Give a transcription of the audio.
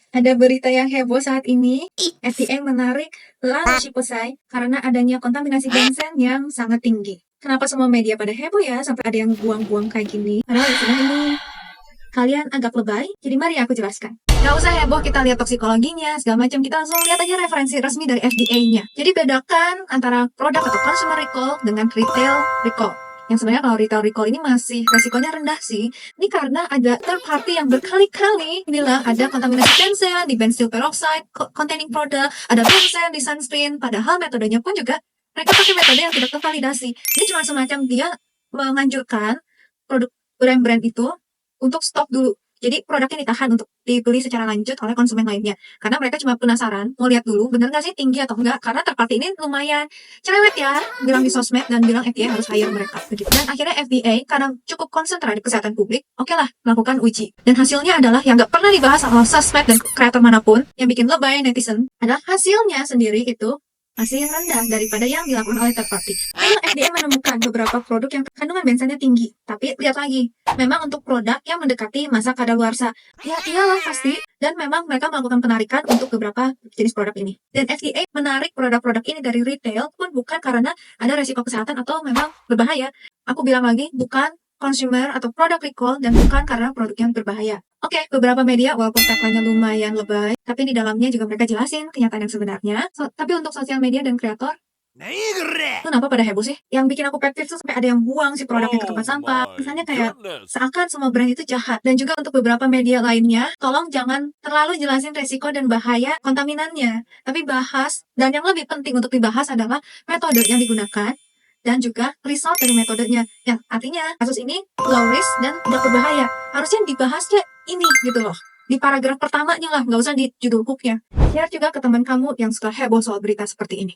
Ada berita yang heboh saat ini. FDA menarik lalu Shipposai karena adanya kontaminasi benzen yang sangat tinggi. Kenapa semua media pada heboh ya sampai ada yang buang-buang kayak gini? Padahal istilah ini kalian agak lebay, jadi mari aku jelaskan. Gak usah heboh kita lihat toksikologinya, segala macam. Kita langsung lihat aja referensi resmi dari FDA-nya. Jadi bedakan antara produk atau consumer recall dengan retail recall. Yang sebenarnya kalau retail recall ini masih resikonya rendah sih. Ini karena ada third party yang berkali-kali bilang ada kontaminasi benzen di benzyl peroxide containing product, ada benzen di sunscreen, padahal metodenya pun juga mereka pakai metode yang tidak tervalidasi. Ini cuma semacam dia menganjurkan produk brand-brand itu untuk stop dulu. Jadi produknya ditahan untuk dibeli secara lanjut oleh konsumen lainnya. Karena mereka cuma penasaran, mau lihat dulu bener nggak sih tinggi atau enggak. Karena third party ini lumayan cerewet ya, bilang di sosmed dan bilang FDA harus hire mereka. Begitu. Dan akhirnya FDA karena cukup concern terhadap kesehatan publik, oke lah melakukan uji. Dan hasilnya adalah yang nggak pernah dibahas sama sosmed dan kreator manapun, yang bikin lebay netizen, adalah hasilnya sendiri itu masih yang rendah daripada yang dilakukan oleh third party. Memang FDA menemukan beberapa produk yang kandungan benzennya tinggi, tapi lihat lagi, memang untuk produk yang mendekati masa kadaluarsa. Ya iyalah pasti, dan memang mereka melakukan penarikan untuk beberapa jenis produk ini. Dan FDA menarik produk-produk ini dari retail pun bukan karena ada resiko kesehatan atau memang berbahaya. Aku bilang lagi, bukan consumer atau produk recall dan bukan karena produk yang berbahaya. Oke, beberapa media walaupun tagline-nya lumayan lebay, tapi di dalamnya juga mereka jelasin kenyataan yang sebenarnya. Tapi untuk sosial media dan kreator, kenapa pada heboh sih? Yang bikin aku pet peeve tuh sampai ada yang buang si produknya ke tempat sampah. Kesannya kayak seakan semua brand itu jahat. Dan juga untuk beberapa media lainnya, tolong jangan terlalu jelasin resiko dan bahaya kontaminannya. Tapi bahas, dan yang lebih penting untuk dibahas adalah metode yang digunakan dan juga result dari metodenya. Yang artinya kasus ini low risk dan tidak berbahaya. Harusnya dibahasnya ini gitu loh. Di paragraf pertamanya lah, nggak usah di judul hooknya. Share juga ke teman kamu yang suka heboh soal berita seperti ini.